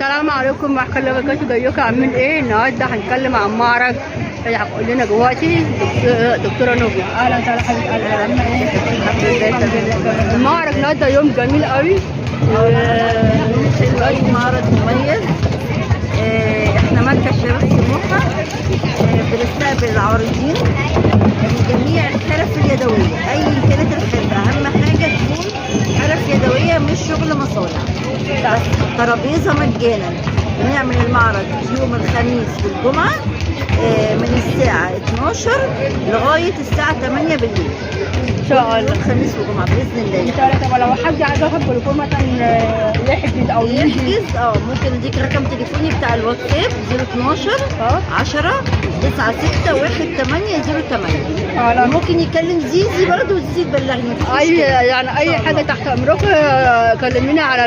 السلام عليكم ورحمة الله وبركاته. جايكم عاملين ايه؟ النهارده هنتكلم عن معرض اللي هتقول لنا دلوقتي دكتورة نوبيا. اهلا وسهلا حبيبتي، عاملة ايه؟ الحمد لله. المعرض النهارده يوم جميل قوي، معرض مميز. احنا مركز شباب سموحة، بنستقبل العارضين من جميع الحرف اليدوية، اي كانت الحرفة، اهم حاجة تكون حرف يدوية مش شغل مصانع. ترابيزة مجانا. بنعمل المعرض يوم الخميس والجمعة من الساعة 12 لغاية الساعة 8 بالليل ان شاء الله. الخميس والجمعة بإذن الله ان شاء الله. طب لو حد عايز ياخد تليفون مثلا يحجز او يحجز، ممكن اديك رقم تليفوني بتاع الواتساب 012 10 96 1808. ممكن يكلم زيزي برضه وزيزي تبلغني. اي حاجة تحت امركم كلميني على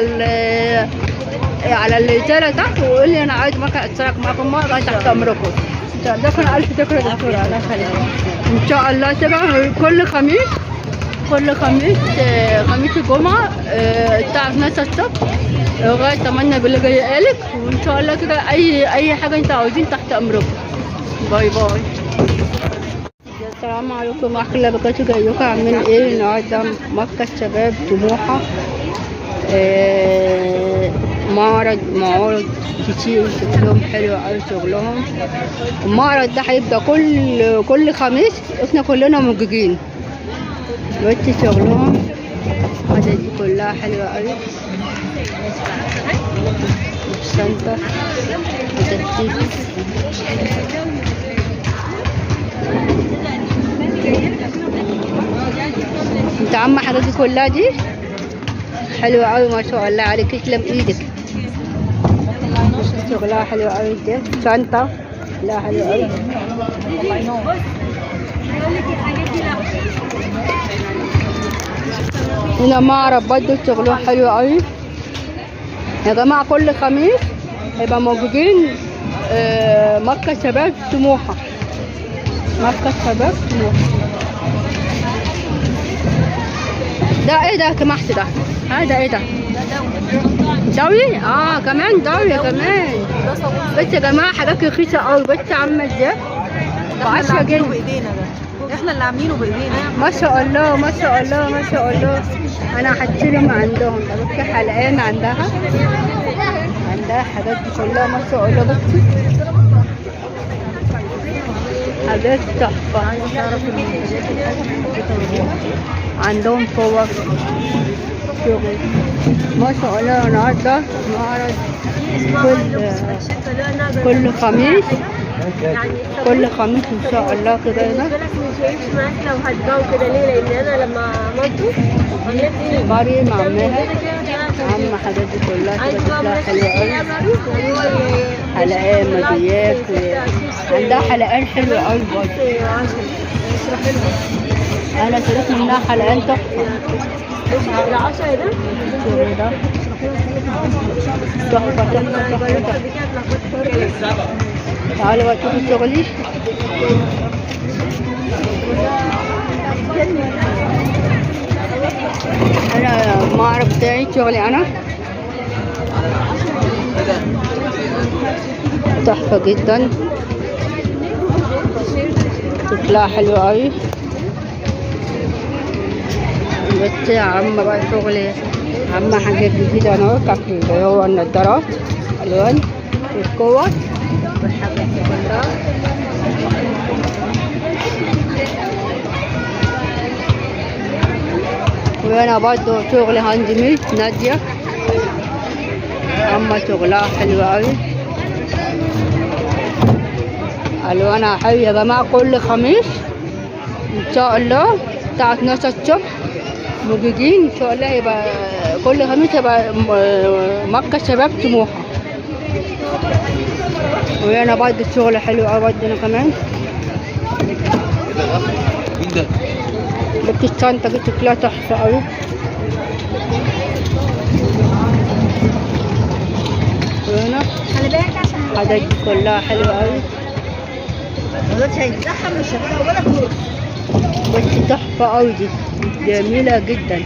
الرسالة تحت وقول لي انا عايز مثلا اشترك معاكم مرة تحت امركم. ده كان الف شكر يا دكتورة. الله يخليك. ان شاء الله تبقى كل خميس الجمعة الساعة 12 الصبح لغاية 8 بالليل جاي لك، وان شاء الله كده اي حاجة انتوا عاوزين تحت امركم. باي باي. السلام عليكم ورحمة الله وبركاته. جايكم عاملين ايه؟ النهارده مركز شباب سموحة، معارض كتير شكلهم حلو أوي شغلهم. المعرض ده هيبدأ كل خميس، احنا كلنا موجودين. بس شغلهم الحاجة دي كلها حلوة أوي. الشنطة انت عم الحاجات دي كلها دي حلوة أوي ما شاء الله عليك، تسلم ايدك. شغلها حلوة أوي دي شنطة، لا حلوة أوي. هنا معرض برضه شغلها حلو أوي يا جماعة. كل خميس هيبقى موجودين مركز شباب سموحة. ده ايه ده كمحت ده؟ هذا ايه ده؟ دوري؟ كمان دوري كمان. بس يا جماعة حاجات رخيصة قوي. بس عاملة ازاي؟ ب10 جنيه. احنا اللي عاملينه بايدينا. ما شاء الله ما شاء الله ما شاء الله. انا هشتري من عندهم. بس حلقان عندها حاجات دي كلها ما شاء الله. بصي حاجات تحفة. عندهم صور شغل ما شاء الله. النهارده معرض كل خميس ان شاء الله كده. هنا معاك لو هتجاوب كده ليه؟ لان انا لما عملته مريم عمها عم حاجات دي كلها كده شكلها حلوة أوي. حلقان مديات عندها حلقان حلوة أوي برضه. أنا اشتريت منها حلقان تحفة. العشرة ده تحفة. تعالوا بقى شوفوا شغلي. أنا المعرض بتاعي شغلي أنا تحفة جدا، شكلها حلو أوي. بس يا عم بقى شغلي عم حاجات جديدة أنا اللي هو النضارات ألوان والكور والحاجات دي كلها. وأنا برضه شغلي هاند ميد نادية، أما شغلها حلو أوي ألوانها حلوة يا جماعة. كل خميس إن شاء الله الساعة 12 الصبح موجودين إن شاء الله. يبقى كل خميس يبقى مركز شباب سموحة. وأنا برضه الشغل حلو أوي برضه أنا كمان. بس الشنطة دي شكلها تحفة أوي. وهنا الحاجات دي كلها حلوة أوي. بس تحفة أوي دي، جميلة جدا.